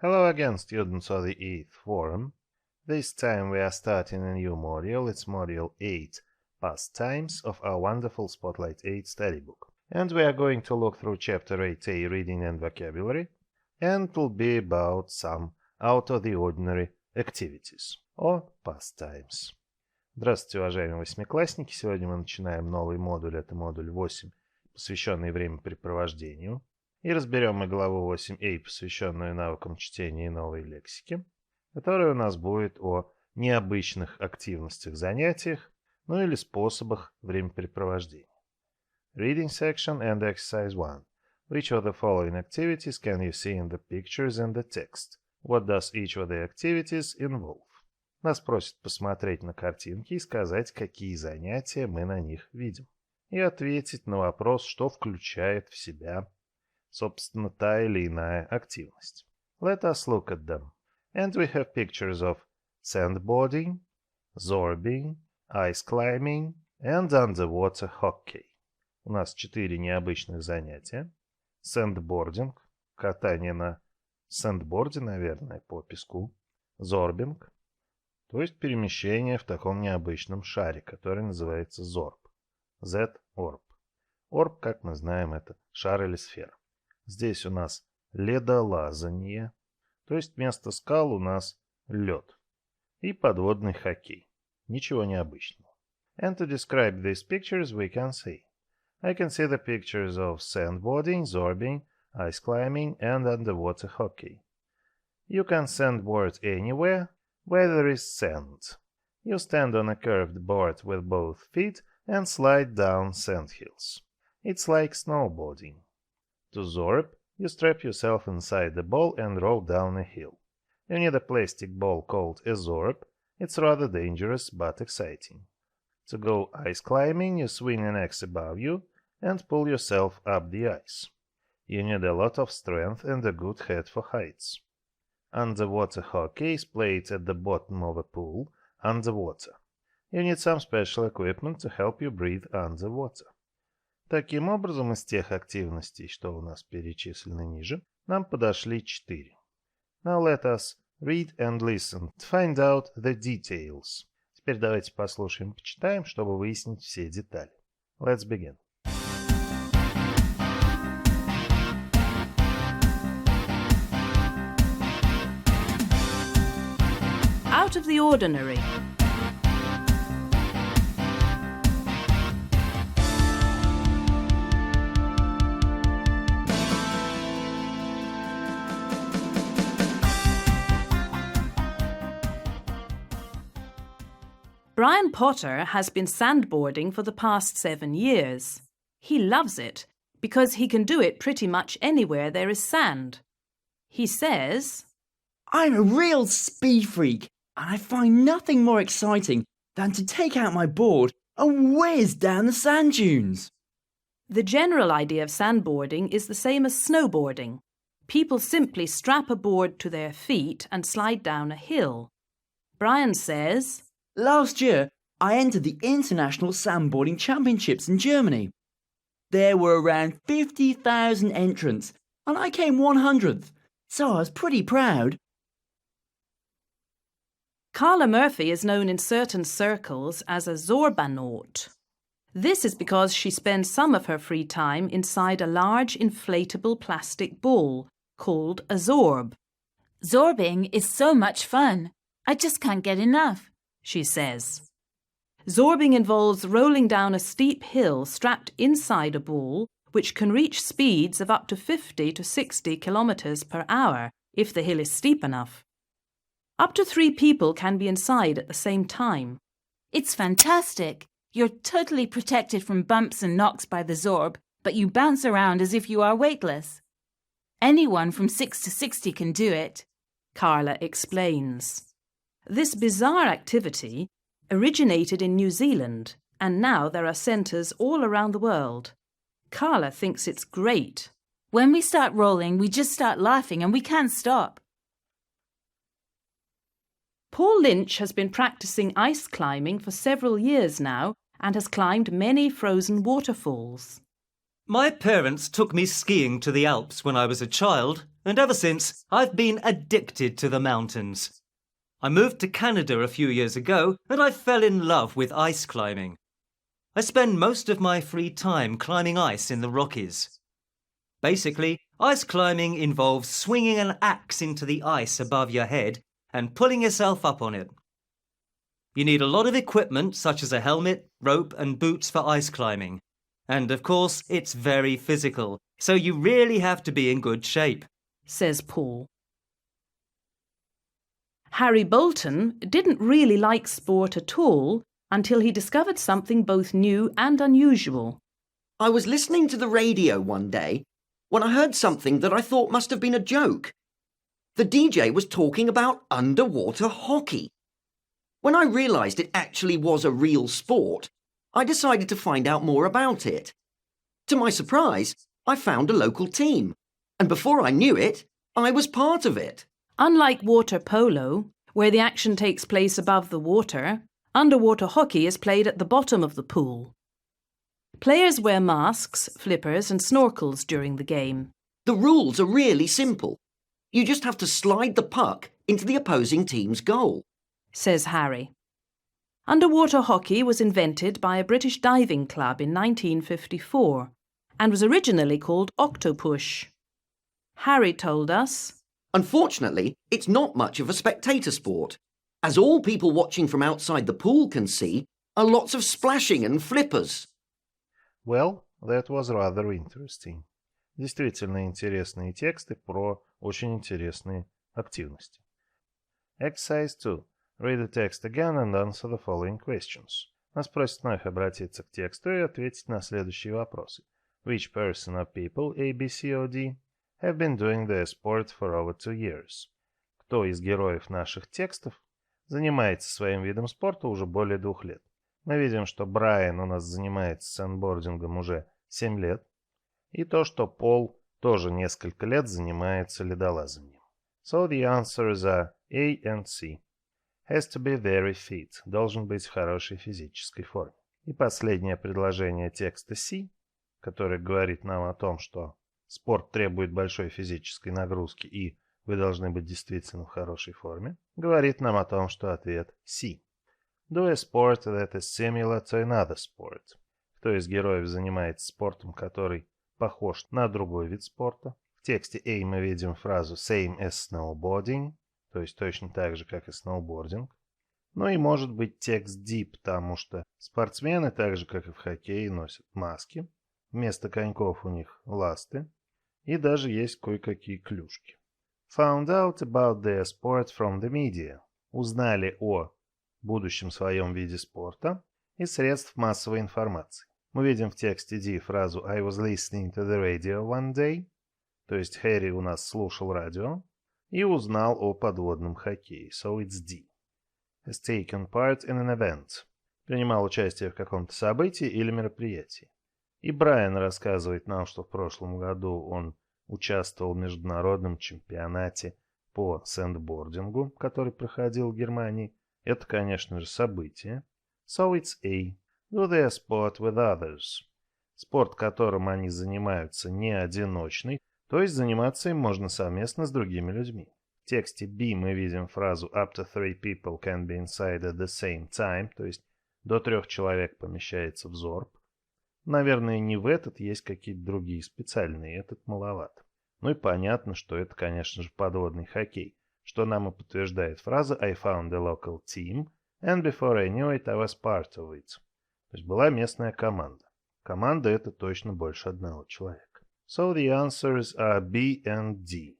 Hello again, students of the 8th Forum. This time we are starting a new module. It's Module 8, Pastimes of our wonderful Spotlight 8 study book. And we are going to look through Chapter 8a, Reading and Vocabulary, and it will be about some out of the ordinary activities, or pastimes. Здравствуйте, уважаемые восьмиклассники! Сегодня мы начинаем новый модуль, это модуль 8, посвященный времяпрепровождению. И разберем мы главу 8a, посвященную навыкам чтения и новой лексики, которая у нас будет о необычных активностях, занятиях, ну или способах времяпрепровождения. Reading section and exercise 1. Which of the following activities can you see in the pictures and the text? What does each of the activities involve? Нас просят посмотреть на картинки и сказать, какие занятия мы на них видим. И ответить на вопрос, что включает в себя, собственно, та или иная активность. Let us look at them. And we have pictures of sandboarding, zorbing, ice climbing and underwater hockey. У нас 4 необычных занятия. Sandboarding, катание на сэндборде, наверное, по песку. Зорбинг, то есть перемещение в таком необычном шаре, который называется зорб. Z-орб. Орб, как мы знаем, это шар или сфера. Здесь у нас ледолазание, то есть вместо скал у нас лед. И подводный хоккей. Ничего необычного. And to describe these pictures we can say: I can see the pictures of sandboarding, zorbing, ice climbing and underwater hockey. You can sandboard anywhere where there is sand. You stand on a curved board with both feet and slide down sandhills. It's like snowboarding. To zorb, you strap yourself inside the ball and roll down a hill. You need a plastic ball called a zorb. It's rather dangerous but exciting. To go ice climbing, you swing an axe above you and pull yourself up the ice. You need a lot of strength and a good head for heights. Underwater hockey is played at the bottom of a pool underwater. You need some special equipment to help you breathe underwater. Таким образом, из тех активностей, что у нас перечислены ниже, нам подошли 4. Now let us read and listen to find out the details. Теперь давайте послушаем, почитаем, чтобы выяснить все детали. Let's begin. Out of the ordinary. Brian Potter has been sandboarding for the past 7 years. He loves it because he can do it pretty much anywhere there is sand. He says, I'm a real speed freak, and I find nothing more exciting than to take out my board and whiz down the sand dunes. The general idea of sandboarding is the same as snowboarding. People simply strap a board to their feet and slide down a hill. Brian says, Last year, I entered the International Sandboarding Championships in Germany. There were around 50,000 entrants, and I came 100th, so I was pretty proud. Carla Murphy is known in certain circles as a zorbanaut. This is because she spends some of her free time inside a large inflatable plastic ball called a zorb. Zorbing is so much fun. I just can't get enough, she says. Zorbing involves rolling down a steep hill strapped inside a ball which can reach speeds of up to 50 to 60 kilometers per hour if the hill is steep enough. Up to 3 people can be inside at the same time. It's fantastic. You're totally protected from bumps and knocks by the zorb, but you bounce around as if you are weightless. Anyone from 6 to 60 can do it, Carla explains. This bizarre activity originated in New Zealand, and now there are centres all around the world. Carla thinks it's great. When we start rolling, we just start laughing and we can't stop. Paul Lynch has been practising ice climbing for several years now and has climbed many frozen waterfalls. My parents took me skiing to the Alps when I was a child, and ever since I've been addicted to the mountains. I moved to Canada a few years ago and I fell in love with ice climbing. I spend most of my free time climbing ice in the Rockies. Basically, ice climbing involves swinging an axe into the ice above your head and pulling yourself up on it. You need a lot of equipment such as a helmet, rope and boots for ice climbing. And of course, it's very physical, so you really have to be in good shape, says Paul. Harry Bolton didn't really like sport at all until he discovered something both new and unusual. I was listening to the radio one day when I heard something that I thought must have been a joke. The DJ was talking about underwater hockey. When I realised it actually was a real sport, I decided to find out more about it. To my surprise, I found a local team, and before I knew it, I was part of it. Unlike water polo, where the action takes place above the water, underwater hockey is played at the bottom of the pool. Players wear masks, flippers and snorkels during the game. The rules are really simple. You just have to slide the puck into the opposing team's goal, says Harry. Underwater hockey was invented by a British diving club in 1954 and was originally called Octopush. Harry told us, Unfortunately, it's not much of a spectator sport. As all people watching from outside the pool can see, are lots of splashing and flippers. Well, that was rather interesting. Действительно интересные тексты про очень интересные активности. Exercise 2. Read the text again and answer the following questions. Нас просят вновь обратиться к тексту и ответить на следующие вопросы. Which person or people, A, B, C, or D, have been doing their sport for over 2 years? Кто из героев наших текстов занимается своим видом спорта уже более 2 лет? Мы видим, что Брайан у нас занимается сандбордингом уже 7 лет, и то, что Пол тоже несколько лет занимается ледолазанием. So the answers are A and C. Has to be very fit. Должен быть в хорошей физической форме. И последнее предложение текста C, которое говорит нам о том, что спорт требует большой физической нагрузки и вы должны быть действительно в хорошей форме, говорит нам о том, что ответ C. Do a sport that is similar to another sport. Кто из героев занимается спортом, который похож на другой вид спорта? В тексте A мы видим фразу same as snowboarding, то есть точно так же, как и сноубординг. Ну и может быть текст D, потому что спортсмены, так же как и в хоккее, носят маски. Вместо коньков у них ласты. И даже есть кое-какие клюшки. Found out about their sport from the media. Узнали о будущем своем виде спорта из средств массовой информации. Мы видим в тексте D фразу I was listening to the radio one day. То есть Хэри у нас слушал радио и узнал о подводном хоккее. So it's D. Has taken part in an event. Принимал участие в каком-то событии или мероприятии. И Брайан рассказывает нам, что в прошлом году он участвовал в международном чемпионате по сэндбордингу, который проходил в Германии. Это, конечно же, событие. So it's A. Do their sport with others. Спорт, которым они занимаются, не одиночный, то есть заниматься им можно совместно с другими людьми. В тексте B мы видим фразу up to 3 people can be inside at the same time, то есть до 3 человек помещается в зорб. Наверное, не в этот, есть какие-то другие специальные, этот маловат. Ну и понятно, что это, конечно же, подводный хоккей, что нам и подтверждает фраза I found a local team, and before I knew it, I was part of it. То есть была местная команда. Команда — это точно больше одного человека. So the answers are B and D.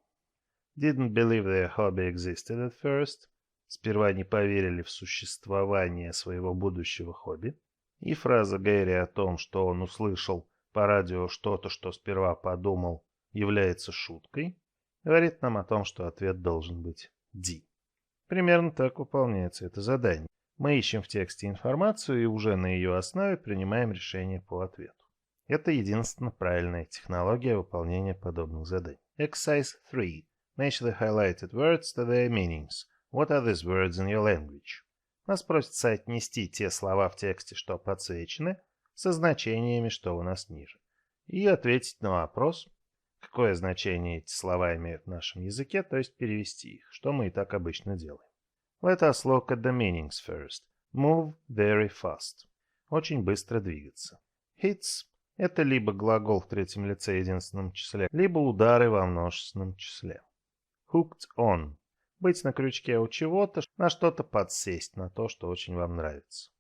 Didn't believe their hobby existed at first. Сперва не поверили в существование своего будущего хобби. И фраза Гэри о том, что он услышал по радио что-то, что сперва подумал, является шуткой, говорит нам о том, что ответ должен быть D. Примерно так выполняется это задание. Мы ищем в тексте информацию и уже на ее основе принимаем решение по ответу. Это единственно правильная технология выполнения подобных заданий. Exercise 3. Match the highlighted words to their meanings. What are these words in your language? Нас просят соотнести те слова в тексте, что подсвечены, со значениями, что у нас ниже. И ответить на вопрос, какое значение эти слова имеют в нашем языке, то есть перевести их, что мы и так обычно делаем. Let us look at the meanings first. Move very fast. Очень быстро двигаться. Hits – это либо глагол в третьем лице единственном числе, либо удары во множественном числе. Hooked on – быть на крючке у чего-то, на что-то подсесть, на то, что очень вам нравится.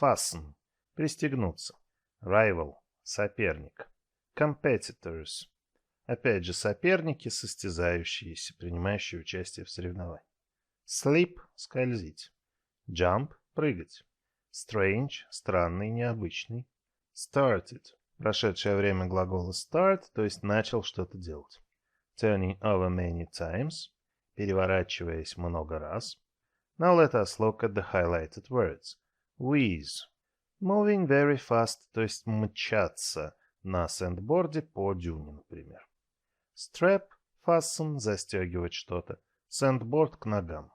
Fasten – пристегнуться. Rival – соперник. Competitors – опять же соперники, состязающиеся, принимающие участие в соревновании. Slip – скользить. Jump – прыгать. Strange – странный, необычный. Started – прошедшее время глагола start, то есть начал что-то делать. Turning over many times – переворачиваясь много раз. Now let us look at the highlighted words. Whiz – moving very fast, то есть мчаться на сэндборде по дюне, например. Strap – fasten – застегивать что-то. Сэндборд к ногам.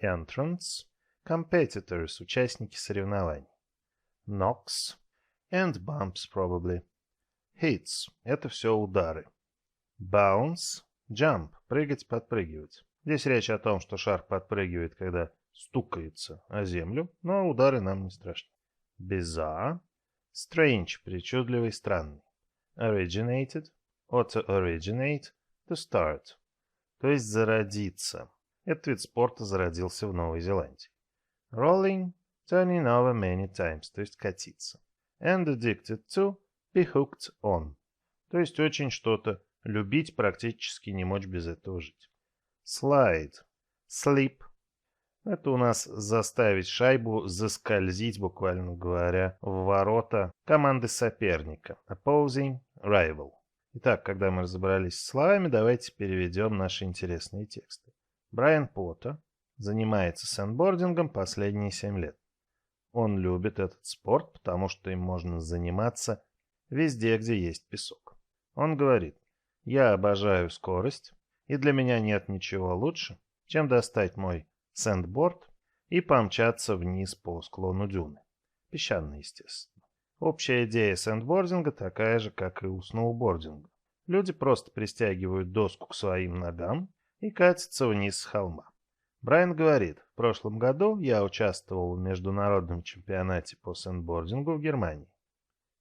Entrance – competitors – участники соревнований. Knocks and bumps probably. Hits – это все удары. Bounce – jump – прыгать, подпрыгивать. Здесь речь о том, что шар подпрыгивает, когда стукается о землю, но удары нам не страшны. Bizarre – strange – причудливый, странный. Originated – auto-originate – to start, то есть зародиться. Этот вид спорта зародился в Новой Зеландии. Rolling – turning over many times, то есть катиться. And addicted to – be hooked on, то есть очень что-то любить, практически не мочь без этого жить. Slide – slip – это у нас заставить шайбу заскользить, буквально говоря, в ворота команды соперника. Opposing rival. Итак, когда мы разобрались с словами, давайте переведем наши интересные тексты. Брайан Поттер занимается сэндбордингом последние 7 лет. Он любит этот спорт, потому что им можно заниматься везде, где есть песок. Он говорит: «Я обожаю скорость, и для меня нет ничего лучше, чем достать мой сэндборд и помчаться вниз по склону дюны». Песчаный, естественно. Общая идея сэндбординга такая же, как и у сноубординга. Люди просто пристягивают доску к своим ногам и катятся вниз с холма. Брайан говорит: в прошлом году я участвовал в международном чемпионате по сэндбордингу в Германии.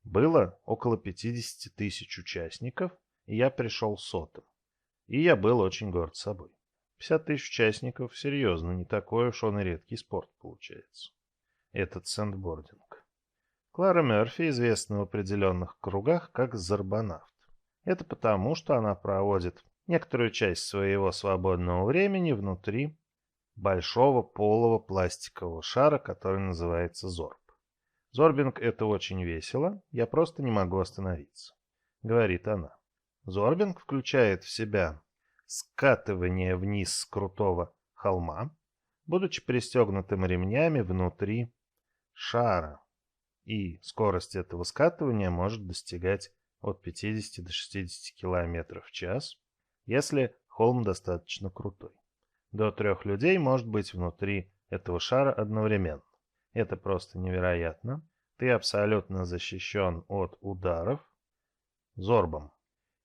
Было около 50 тысяч участников, и я пришел 100-м. И я был очень горд собой. 50 тысяч участников, серьезно, не такой уж он и редкий спорт получается. Этот сэндбординг. Клара Мерфи известна в определенных кругах как зарбонавт. Это потому, что она проводит некоторую часть своего свободного времени внутри большого полого пластикового шара, который называется зорб. Зорбинг — это очень весело, я просто не могу остановиться, говорит она. Зорбинг включает в себя скатывание вниз с крутого холма, будучи пристегнутым ремнями внутри шара, и скорость этого скатывания может достигать от 50 до 60 км в час, если холм достаточно крутой. До 3 людей может быть внутри этого шара одновременно. Это просто невероятно. Ты абсолютно защищен от ударов зорбом.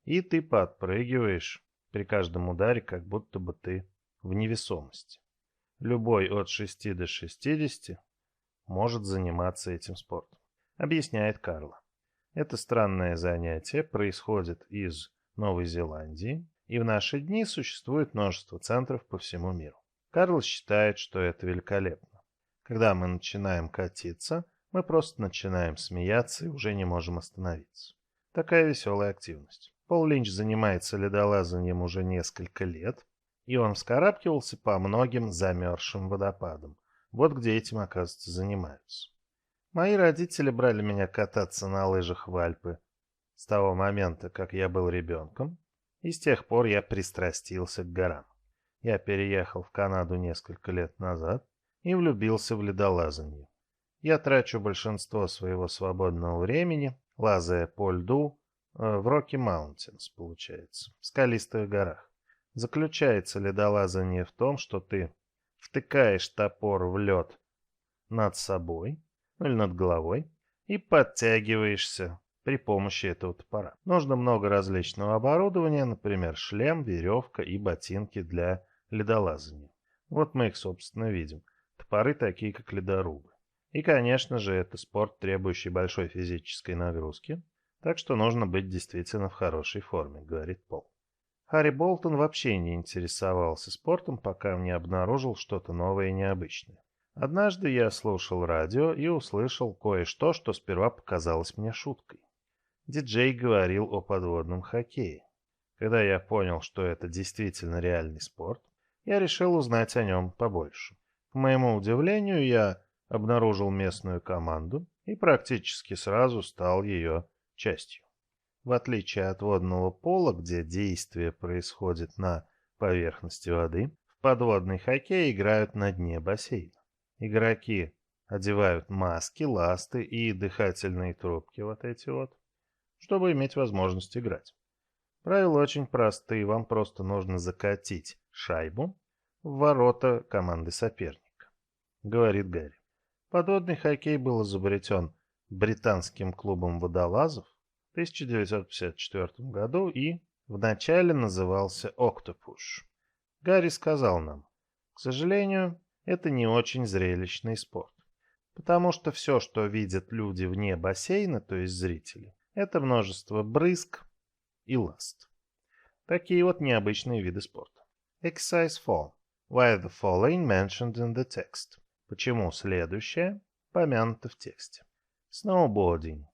И ты подпрыгиваешь при каждом ударе, как будто бы ты в невесомости. Любой от 6 до 60 может заниматься этим спортом, объясняет Карла. Это странное занятие происходит из Новой Зеландии, и в наши дни существует множество центров по всему миру. Карл считает, что это великолепно. Когда мы начинаем катиться, мы просто начинаем смеяться и уже не можем остановиться. Такая веселая активность. Пол Линч занимается ледолазанием уже несколько лет, и он вскарабкивался по многим замерзшим водопадам. Вот где этим, оказывается, занимаются. Мои родители брали меня кататься на лыжах в Альпы с того момента, как я был ребенком, и с тех пор я пристрастился к горам. Я переехал в Канаду несколько лет назад и влюбился в ледолазание. Я трачу большинство своего свободного времени, лазая по льду в Rocky Mountains, получается, в скалистых горах. Заключается ледолазание в том, что ты втыкаешь топор в лед над собой, или над головой, и подтягиваешься при помощи этого топора. Нужно много различного оборудования, например, шлем, веревка и ботинки для ледолазания. Вот мы их, собственно, видим. Топоры такие, как ледорубы. И, конечно же, это спорт, требующий большой физической нагрузки, так что нужно быть действительно в хорошей форме, говорит Пол. Харри Болтон вообще не интересовался спортом, пока не обнаружил что-то новое и необычное. Однажды я слушал радио и услышал кое-что, что сперва показалось мне шуткой. Диджей говорил о подводном хоккее. Когда я понял, что это действительно реальный спорт, я решил узнать о нем побольше. К моему удивлению, я обнаружил местную команду и практически сразу стал ее частью. В отличие от водного пола, где действие происходит на поверхности воды, в подводный хоккей играют на дне бассейна. Игроки одевают маски, ласты и дыхательные трубки, вот эти вот, чтобы иметь возможность играть. Правила очень простые, вам просто нужно закатить шайбу в ворота команды соперника, говорит Гарри. Подводный хоккей был изобретен британским клубом водолазов в 1954 году и вначале назывался «Октопуш». Гарри сказал нам, к сожалению, это не очень зрелищный спорт, потому что все, что видят люди вне бассейна, то есть зрители, это множество брызг и ласт. Такие вот необычные виды спорта. Exercise 4. Why the following mentioned in the text? Почему следующее помянуто в тексте? Snowboarding.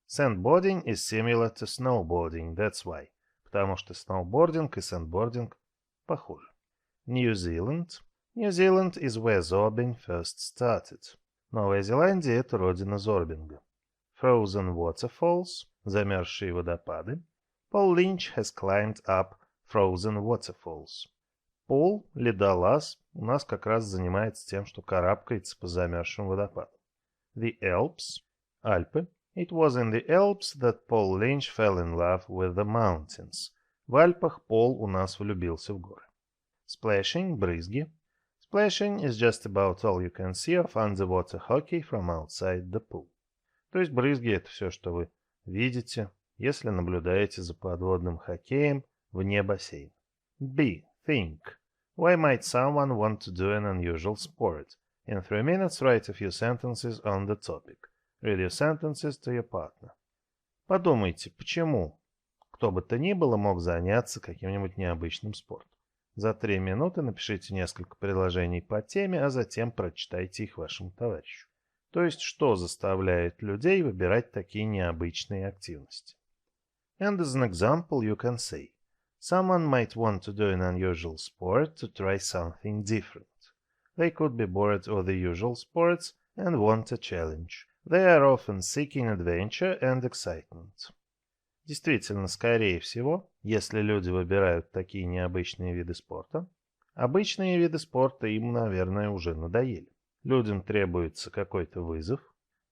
Sandboarding is similar to snowboarding, that's why. Потому что сноубординг и сэндбординг похожи. New Zealand. New Zealand is where zorbing first started. Новая Зеландия – это родина зорбинга. Frozen waterfalls. Замерзшие водопады. Paul Lynch has climbed up frozen waterfalls. Пол, ледолаз, у нас как раз занимается тем, что карабкается по замерзшим водопадам. The Alps, Альпы. It was in the Alps that Paul Lynch fell in love with the mountains. В Альпах Пол у нас влюбился в горы. Splashing, брызги. Splashing is just about all you can see of underwater hockey from outside the pool. То есть брызги – это все, что вы видите, если наблюдаете за подводным хоккеем вне бассейна. B. Think. Why might someone want to do an unusual sport? In 3 minutes, write a few sentences on the topic. Read your sentences to your partner. Подумайте, почему кто бы то ни было мог заняться каким-нибудь необычным спортом. За 3 минуты напишите несколько предложений по теме, а затем прочитайте их вашему товарищу. То есть, что заставляет людей выбирать такие необычные активности? And as an example, you can say, someone might want to do an unusual sport to try something different. They could be bored of the usual sports and want a challenge. They are often seeking adventure and excitement. Действительно, скорее всего, если люди выбирают такие необычные виды спорта, обычные виды спорта им, наверное, уже надоели. Людям требуется какой-то вызов,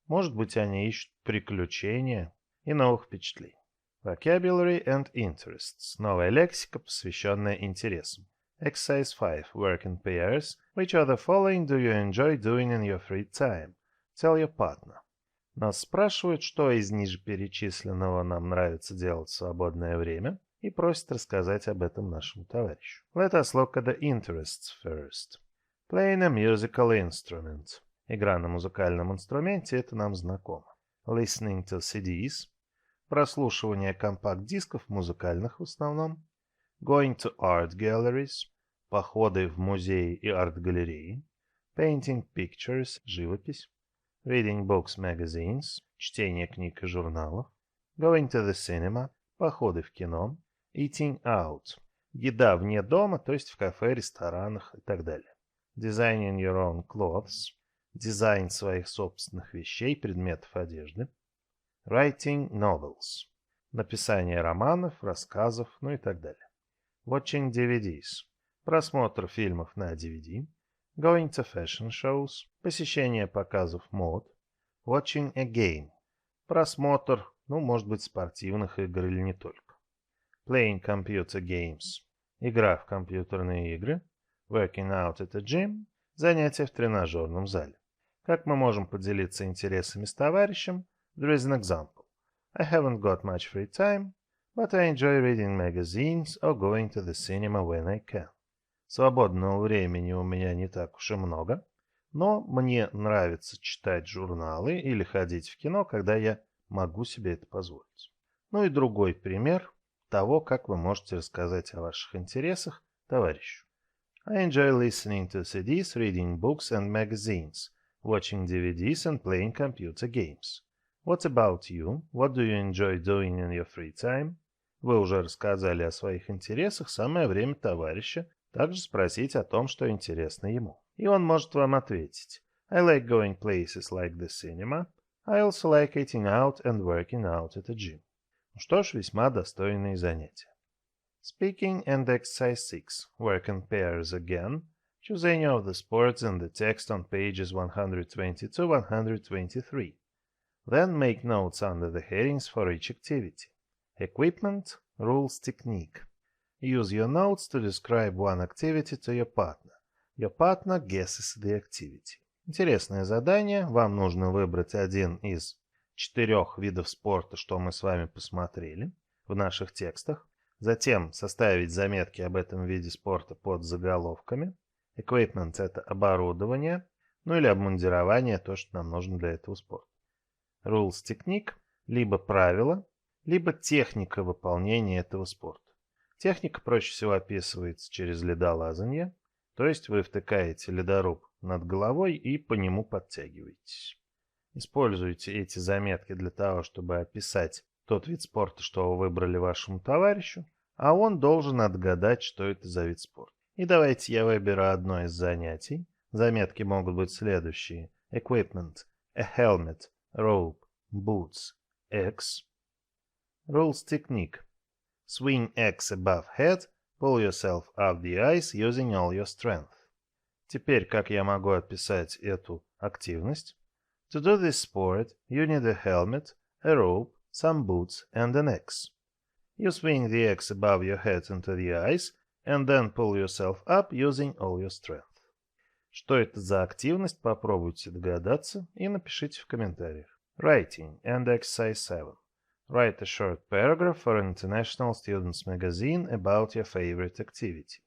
может быть, они ищут приключения и новых впечатлений. Vocabulary and interests. Новая лексика, посвященная интересам. Exercise 5. Work in pairs. Which of the following do you enjoy doing in your free time? Tell your partner. Нас спрашивают, что из ниже перечисленного нам нравится делать в свободное время, и просят рассказать об этом нашему товарищу. Let us look at the interests first. Playing a musical instrument. Игра на музыкальном инструменте, это нам знакомо. Listening to CDs. Прослушивание компакт-дисков, музыкальных в основном. Going to art galleries. Походы в музеи и арт-галереи. Painting pictures. Живопись. Reading books, magazines. Чтение книг и журналов. Going to the cinema. Походы в кино. Eating out. Еда вне дома, то есть в кафе, ресторанах и так далее. Designing your own clothes. Дизайн своих собственных вещей, предметов одежды. Writing novels. Написание романов, рассказов, ну и так далее. Watching DVDs. Просмотр фильмов на DVD. Going to fashion shows. Посещение показов мод. Watching a game. Просмотр, может быть, спортивных игр или не только. Playing computer games. Игра в компьютерные игры. Working out at a gym. Занятия в тренажерном зале. Как мы можем поделиться интересами с товарищем? There is an example. I haven't got much free time, but I enjoy reading magazines or going to the cinema when I can. Свободного времени у меня не так уж и много, но мне нравится читать журналы или ходить в кино, когда я могу себе это позволить. Ну и другой пример того, как вы можете рассказать о ваших интересах товарищу. I enjoy listening to CDs, reading books and magazines, watching DVDs and playing computer games. What about you? What do you enjoy doing in your free time? Вы уже рассказали о своих интересах, самое время товарища также спросить о том, что интересно ему. И он может вам ответить. I like going places like the cinema. I also like eating out and working out at a gym. Ну что ж, весьма достойные занятия. Speaking and exercise 6. Work in pairs again. Choose any of the sports in the text on pages 120-123. Then make notes under the headings for each activity. Equipment, rules, technique. Use your notes to describe one activity to your partner. Your partner guesses the activity. Интересное задание. Вам нужно выбрать один из 4 видов спорта, что мы с вами посмотрели в наших текстах. Затем составить заметки об этом виде спорта под заголовками. Equipment – это оборудование, ну или обмундирование, то, что нам нужно для этого спорта. Rules – техник, либо правила, либо техника выполнения этого спорта. Техника проще всего описывается через ледолазанье, то есть вы втыкаете ледоруб над головой и по нему подтягиваетесь. Используйте эти заметки для того, чтобы описать тот вид спорта, что вы выбрали вашему товарищу, а он должен отгадать, что это за вид спорта. И давайте я выберу одно из занятий. Заметки могут быть следующие. Equipment, a helmet, rope, boots, X. Rules technique. Swing X above head, pull yourself up the ice using all your strength. Теперь, как я могу описать эту активность? To do this sport, you need a helmet, a rope, some boots and an X. You swing the X above your head into the ice and then pull yourself up using all your strength. Что это за активность, попробуйте догадаться и напишите в комментариях. Writing and exercise 7. Write a short paragraph for an international students magazine about your favorite activity.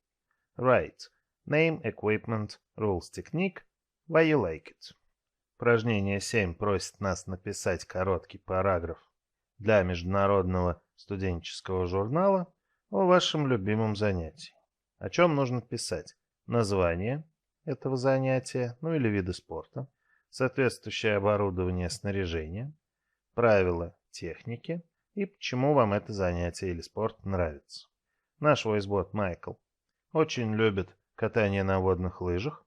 Write. Name, equipment, rules, technique, why you like it. Упражнение 7 просит нас написать короткий параграф для международного студенческого журнала о вашем любимом занятии. О чем нужно писать? Название этого занятия, ну или вида спорта, соответствующее оборудование, снаряжение, правила техники и почему вам это занятие или спорт нравится. Наш войс-бот Майкл очень любит катание на водных лыжах.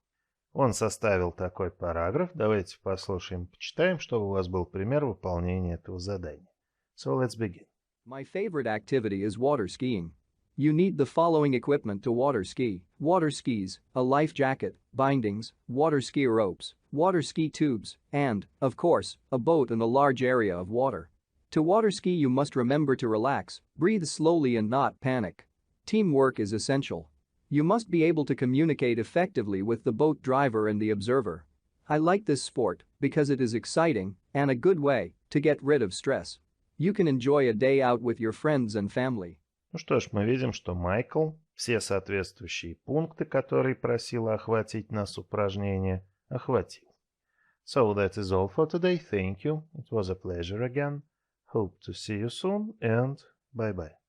Он составил такой параграф. Давайте послушаем, почитаем, чтобы у вас был пример выполнения этого задания. So let's begin. My favorite activity is water skiing. You need the following equipment to water ski: water skis, a life jacket, bindings, water ski ropes, water ski tubes, and, of course, a boat in a large area of water. To water ski you must remember to relax, breathe slowly and not panic. Teamwork is essential. You must be able to communicate effectively with the boat driver and the observer. I like this sport because it is exciting and a good way to get rid of stress. You can enjoy a day out with your friends and family. Ну что ж, мы видим, что Майкл все соответствующие пункты, которые просило охватить нас упражнение, охватил. So that is all for today. Thank you. It was a pleasure again. Hope to see you soon and bye-bye.